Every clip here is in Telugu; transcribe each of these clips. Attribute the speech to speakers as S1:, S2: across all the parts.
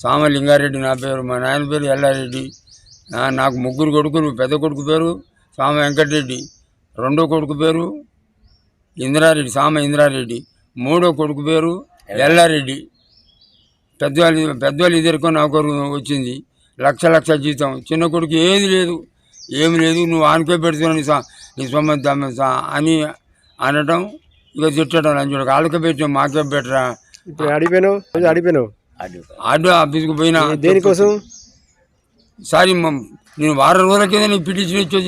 S1: సామ లింగారెడ్డి నా పేరు, మా నాయన పేరు ఎల్లారెడ్డి. నాకు ముగ్గురు కొడుకులు. పెద్ద కొడుకు పేరు సామ వెంకటరెడ్డి, రెండో కొడుకు పేరు ఇంద్రారెడ్డి, సామ ఇంద్రారెడ్డి, మూడో కొడుకు పేరు ఎల్లారెడ్డి. పెద్దవాళ్ళు ఇద్దరికో నౌకరు వచ్చింది, లక్ష జీతం. చిన్న కొడుకు ఏమి లేదు, నువ్వు ఆనుకో పెడుతున్నావు నీ సొమ్మంత అని అనడం, ఇక తిట్టడం. లంచుడు వాళ్ళకే పెట్టాం, మాకే పెట్టరా.
S2: ఇప్పుడు అడిపోయినావు
S1: ఆటో ఆఫీస్కి పోయినా.
S2: దేనికోసం?
S1: సారీ, నేను వారం రోజుల కింద నీకు పిటిషన్ ఇచ్చి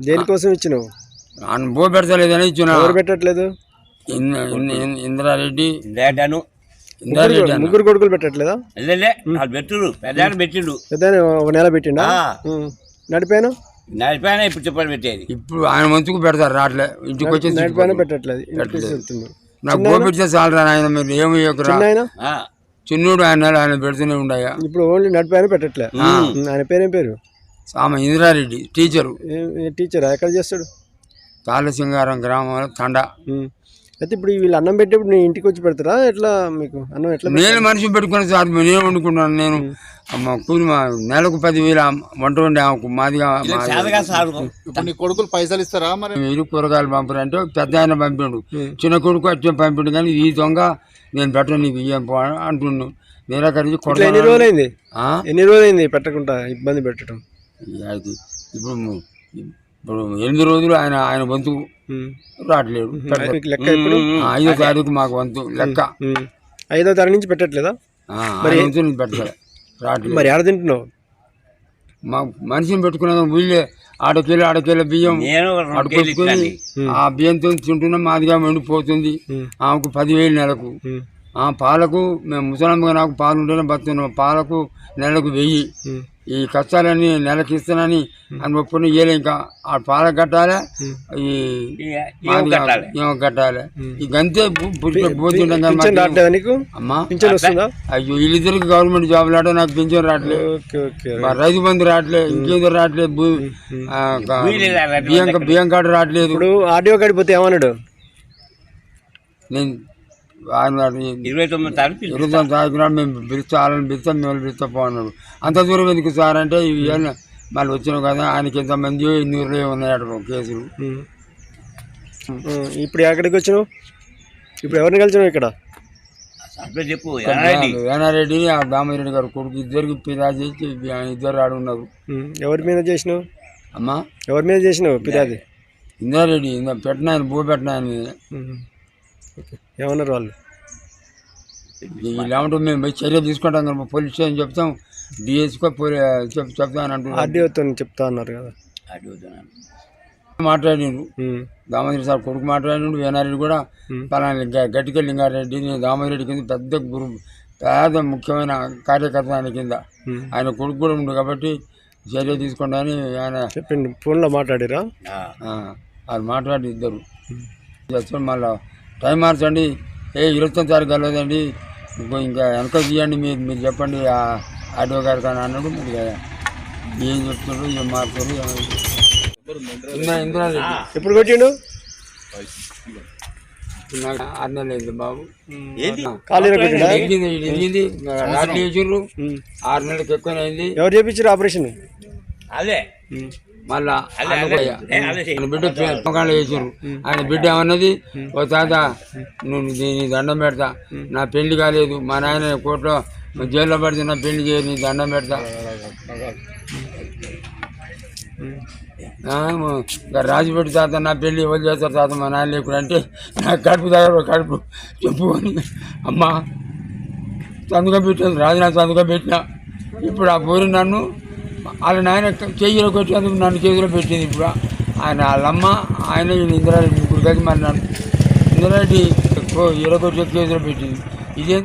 S2: దేనికోసం ఇచ్చినావు?
S1: బో పెడతలేదని ఇచ్చిన.
S2: ఎవరు పెట్టట్లేదు?
S1: ఇంద్రారెడ్డి
S2: ముగ్గురు కొడుకులు పెట్టట్లేదా?
S3: పెట్టిండు,
S2: ఒక నెల పెట్టిండా? నడిపాను
S3: ఇప్పుడు చెప్పని పెట్టేది.
S1: ఇప్పుడు ఆయన మంచుకు పెడతారు, రాట్లే ఇంటికి వచ్చి
S2: నడిపాను పెట్టట్లేదు.
S1: నాకు బో పెడితే చాలరా ఆయన, మీరు ఏమి చిన్నోడు ఆయన పెడుతూనే ఉండయా.
S2: ఇప్పుడు ఓన్లీ నడిపాను పెట్టట్లేదు. ఆయన పేరేం పేరు?
S1: సామ ఇంద్రారెడ్డి, టీచరు.
S2: టీచర్ ఎక్కడ చేస్తాడు?
S1: తాళసింగారం గ్రామంలో తండా.
S2: అయితే ఇప్పుడు వీళ్ళు అన్నం పెట్టేప్పుడు నేను ఇంటికి వచ్చి పెడతారా? ఎట్లా మీకు అన్నం ఎట్లా?
S1: నేను మనిషి పెట్టుకుని సార్, నేను వండుకుంటున్నాను. నేను కూలి నెలకు 10,000 వంట వండి మాదిగా.
S4: కొడుకులు పైసలు ఇస్తారా మరి?
S1: మీరు కూరగాయలు పంపరు అంటే పెద్ద ఆయన పంపిండు, చిన్న కొడుకు వచ్చి పంపిండు. కానీ ఈ దొంగ నేను పెట్టను నీకు ఇయ్యం అంటుండు. నిరాకరించి
S2: ఎన్ని రోజులైంది పెట్టకుండా ఇబ్బంది పెట్టడం?
S1: ఇప్పుడు 8 రోజులు ఆయన వంతు రావట్లేదు. 5వ తారీఖు మాకు వంతు లెక్క.
S2: 5వ తారీఖు నుంచి పెట్టట్లేదా?
S1: వంతు నుంచి పెట్టలే, రావట్లేదు.
S2: మరి ఎక్కడ తింటున్నావు?
S1: మా మనిషిని పెట్టుకున్నాం, వీళ్ళే ఆడకేళ్ళ బియ్యం అడుకొచ్చుకొని ఆ బియ్యంతో తింటున్నాం. మాదిగా ఎండిపోతుంది. ఆమెకు 10,000 నెలకు. పాలకు మేము ముసలమ్మగా నాకు పాలు ఉంటేనే బతున్నాం. పాలకు నెలకు 1000. ఈ కష్టాలన్నీ నెలకి ఇస్తానని అని ఒప్పుకుని ఇయ్యలే. ఇంకా ఆ పాలకు కట్టాలి, ఏమో కట్టాలి. ఈ గంతే పోతుంటాం. అమ్మా అయ్యో, వీళ్ళిద్దరికి గవర్నమెంట్ జాబ్ లాట, నాకు పింఛన్ రావట్లేదు, రైతు బంధు రావట్లేదు, ఇంకేదో రావట్లేదు, బియ్యం కార్డు రావట్లేదు.
S2: ఇప్పుడు ఆడియో గడిపోతే ఏమన్నాడు?
S1: నేను
S3: 29వ తారీఖు
S1: నాడు మేము వాళ్ళని పిలుస్తాం, మిమ్మల్ని పిలుస్తా పోన్నాడు. అంత దూరం ఎందుకు సార్ అంటే, ఇవన్నీ మళ్ళీ వచ్చినావు కదా, ఆయనకి ఎంతమంది 200 ఉన్నాయట కేసులు.
S2: ఇప్పుడు ఎక్కడికి వచ్చినావు? ఇప్పుడు ఎవరిని కలిసినావు ఇక్కడ?
S3: చెప్పు.
S1: వేనారెడ్డి, ఆ దామరెడ్డి గారు కొడుకు, ఇద్దరికి ఫిర్యాదు చేసి ఇద్దరు ఆడున్నారు.
S2: ఎవరి మీద చేసినావు?
S1: అమ్మా,
S2: ఎవరి మీద చేసినావు ఫిర్యాదు?
S1: ఇంద్రారెడ్డి పెట్టిన ఆయన, భూ పెట్టిన ఆయన మీద.
S2: ఏమన్నారు వాళ్ళు?
S1: ఇలాంటి మేము చర్య తీసుకుంటాం కదా, పోలీస్ స్టేషన్ చెప్తాం, డిఎస్కో చెప్తాం అని అంటున్నారు.
S2: ఆర్డీఓతో చెప్తా అన్నారు కదా.
S1: మాట్లాడిండు దామోదరెడ్డి సార్ కొడుకు మాట్లాడిండు. వేనారెడ్డి కూడా పలానా గట్టిక లింగారెడ్డి దామోదరెడ్డి కింద పెద్ద ముఖ్యమైన కార్యకర్త ఆయన కింద. ఆయన కొడుకు కూడా ఉండు కాబట్టి చర్య తీసుకోండి అని ఆయన
S2: చెప్పిండు. ఫోన్లో మాట్లాడిరా?
S1: అది మాట్లాడి ఇద్దరు మళ్ళీ టైం మార్చండి, 29వ తారీఖు కలవదండి, ఇంకా వెనక తీయండి, మీరు చెప్పండి ఆటో గారు కానీ అన్నాడు. మరి ఏం చెప్తారు, ఏం మారుతారు. ఇంద్రారెడ్డి
S2: ఎప్పుడు కొట్టిండు?
S1: నాకు 6 నెలలు అయింది బాబు.
S2: ఇరిగింది,
S1: రాత్రి చేసిర్రు, 6 నెలలకు ఎక్కువనే అయింది.
S2: ఎవరు చేపించారు ఆపరేషన్?
S3: అదే
S1: మళ్ళా బిడ్డ పొగాళ్ళు వేసారు. ఆయన బిడ్డ ఏమన్నది, ఓ తాత నువ్వు నీ దండం పెడతా, నా పెళ్లి కాలేదు, మా నాయన కోర్టులో జైల్లో పడితే నా పెళ్లి చేయదు, నీ దండం పెడతా. రాజు పెట్టి తాత నా పెళ్లి ఎవరు చేస్తారు తాత, మా నాయన లేకుండా అంటే నాకు కడుపు దగ్గర కడుపు చెప్పుకొని అమ్మ సందుకం పెట్టాను, రాజు నాకు సందుకం పెట్టినా. ఇప్పుడు ఆ పూరి నన్ను వాళ్ళ నాయన చేతిలో కొట్టేందుకు నన్ను చేతిలో పెట్టింది. ఇప్పుడు ఆయన వాళ్ళమ్మ, ఆయన ఇంద్రారెడ్డి ముగ్గురు కలిసి మరి నన్ను ఇంద్రారెడ్డి 20 చేతిలో పెట్టింది. ఇదేం